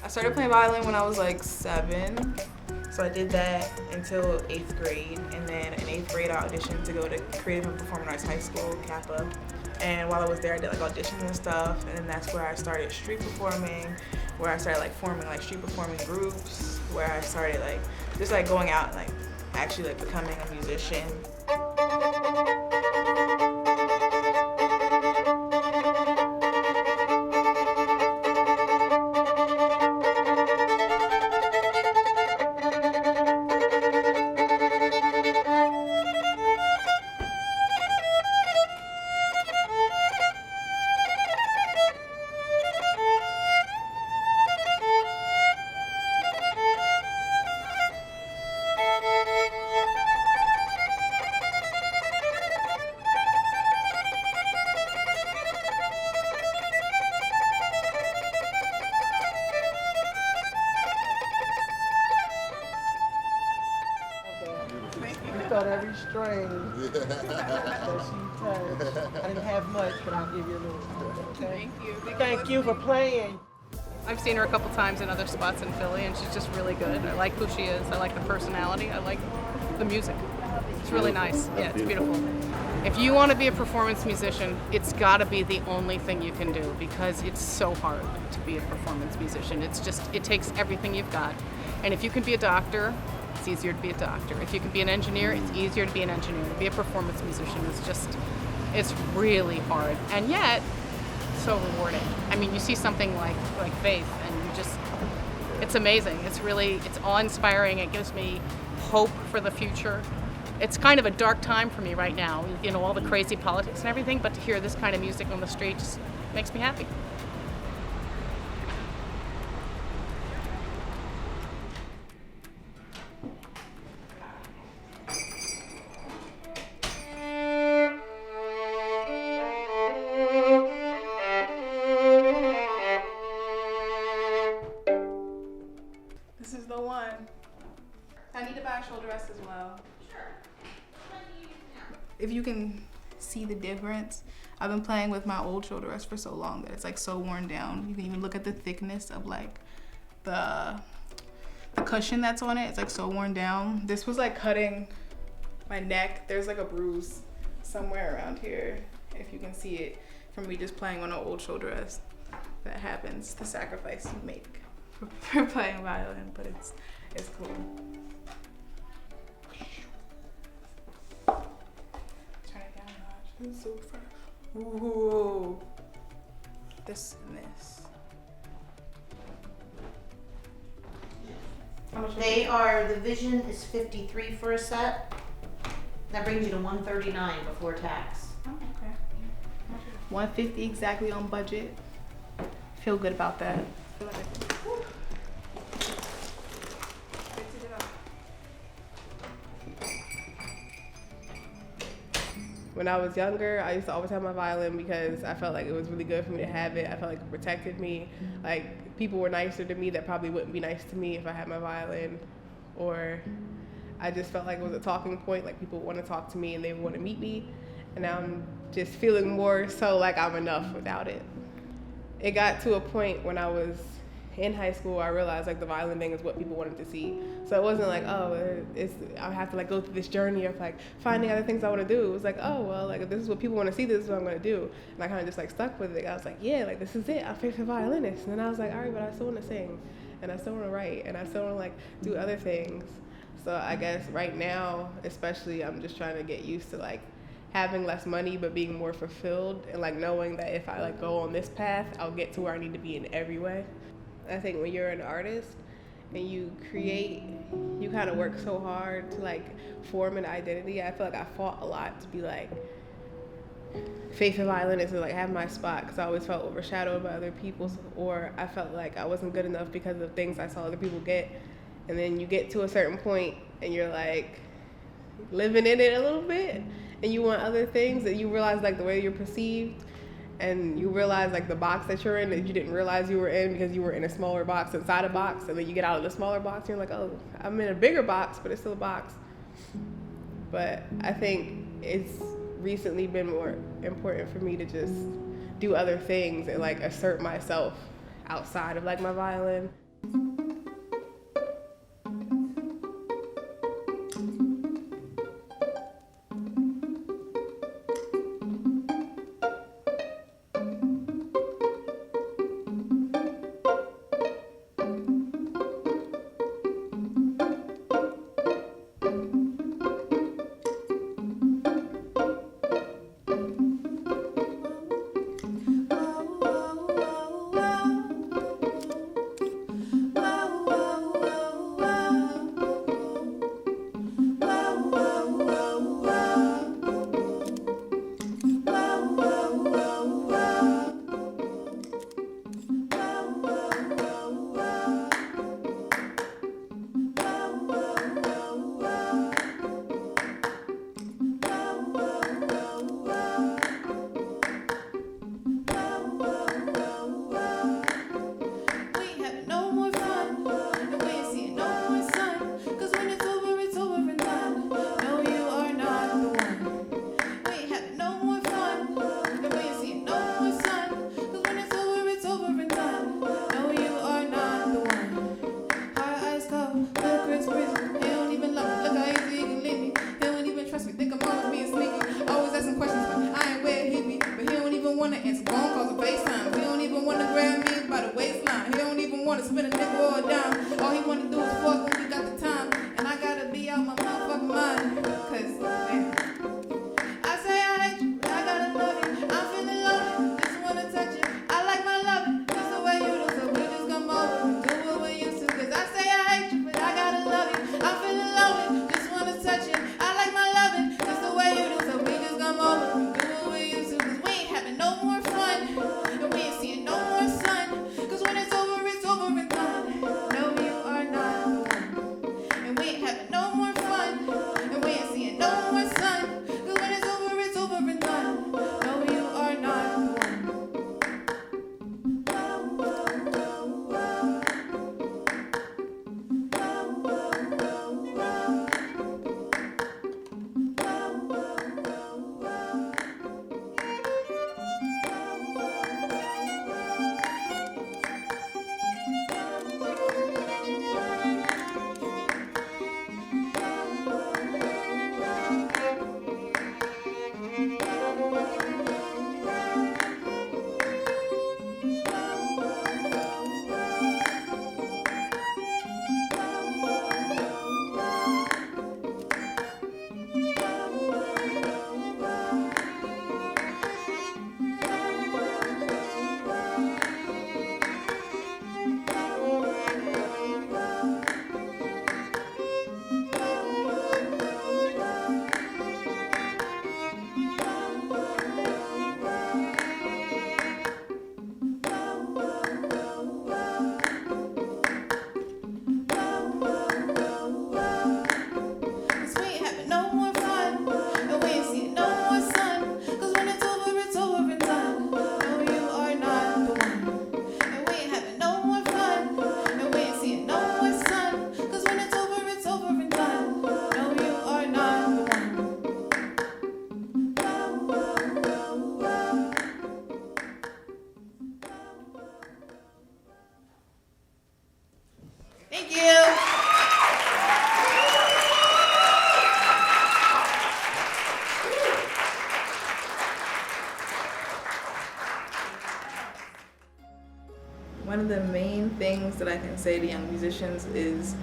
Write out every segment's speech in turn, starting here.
I started playing violin when I was like 7. So I did that until 8th grade, and then in 8th grade I auditioned to go to Creative and Performing Arts High School, Kappa. And while I was there I did like auditions and stuff, and then that's where I started street performing, where I started like forming like street performing groups, where I started like just like going out and like actually like becoming a musician. Felt every string that she touched. I didn't have much, but I'll give you a little. Okay? Thank you. Thank you for playing. I've seen her a couple times in other spots in Philly, and she's just really good. I like who she is. I like the personality. I like the music. It's really nice. Yeah, it's beautiful. If you want to be a performance musician, it's got to be the only thing you can do, because it's so hard to be a performance musician. It's just, it takes everything you've got. And if you can be a doctor, it's easier to be a doctor. If you can be an engineer, it's easier to be an engineer. To be a performance musician is just, it's really hard. And yet, so rewarding. I mean, you see something like Faith, and you just, it's amazing. It's really, it's awe-inspiring. It gives me hope for the future. It's kind of a dark time for me right now, you know, all the crazy politics and everything, but to hear this kind of music on the street just makes me happy. This is the one. I need to buy a shoulder rest as well. If you can see the difference, I've been playing with my old shoulder rest for so long that it's like so worn down. You can even look at the thickness of like the cushion that's on it. It's like so worn down. This was like cutting my neck. There's like a bruise somewhere around here, if you can see it, from me just playing on an old shoulder rest. That happens, the sacrifice you make for playing violin, but it's cool. So far. Ooh. This and this. How much they are, the Vision is $53 for a set. That brings you to $139 before tax. Oh, okay. $150 exactly on budget. Feel good about that. Feel like When I was younger, I used to always have my violin because I felt like it was really good for me to have it. I felt like it protected me. Like, people were nicer to me that probably wouldn't be nice to me if I had my violin. Or I just felt like it was a talking point, like people want to talk to me and they want to meet me. And now I'm just feeling more so like I'm enough without it. It got to a point when I was in high school, I realized like the violin thing is what people wanted to see. So it wasn't like, oh, I have to like go through this journey of like finding other things I want to do. It was like, oh, well, like if this is what people want to see, this is what I'm going to do. And I kind of just like stuck with it. I was like, yeah, like this is it. I'm Faith the Violinist. And then I was like, all right, but I still want to sing, and I still want to write, and I still want to like do other things. So I guess right now, especially, I'm just trying to get used to like having less money but being more fulfilled, and like knowing that if I like go on this path, I'll get to where I need to be in every way. I think when you're an artist and you create, you kind of work so hard to like form an identity. I feel like I fought a lot to be like Faith the Violinist and like have my spot, because I always felt overshadowed by other people's, or I felt like I wasn't good enough because of things I saw other people get. And then you get to a certain point and you're like living in it a little bit, and you want other things, and you realize like the way you're perceived, and you realize like the box that you're in that you didn't realize you were in because you were in a smaller box inside a box, and then you get out of the smaller box and you're like, oh, I'm in a bigger box, but it's still a box. But I think it's recently been more important for me to just do other things and like assert myself outside of like my violin. One of the main things that I can say to young musicians is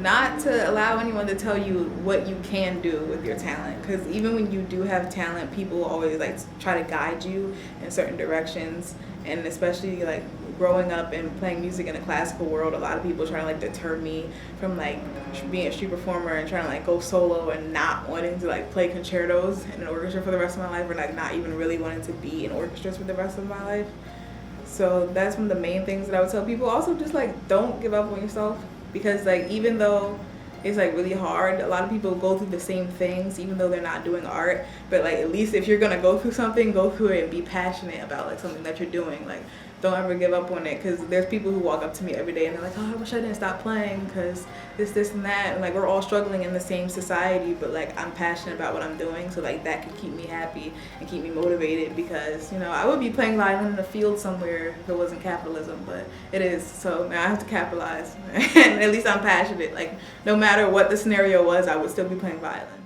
not to allow anyone to tell you what you can do with your talent, because even when you do have talent, people always like try to guide you in certain directions. And especially like growing up and playing music in a classical world, a lot of people try to like deter me from like being a street performer and trying to like go solo and not wanting to like play concertos in an orchestra for the rest of my life, or like not even really wanting to be in orchestras for the rest of my life. So that's one of the main things that I would tell people. Also, just like don't give up on yourself, because like even though it's like really hard. A lot of people go through the same things even though they're not doing art, but like at least if you're gonna go through something, go through it and be passionate about like something that you're doing. Like don't ever give up on it, because there's people who walk up to me every day and they're like, oh, I wish I didn't stop playing because this and that, and like we're all struggling in the same society, but like I'm passionate about what I'm doing, so like that could keep me happy and keep me motivated, because you know I would be playing violin in a field somewhere if it wasn't capitalism, but it is, so now I have to capitalize and at least I'm passionate. Like no matter what the scenario was, I would still be playing violin.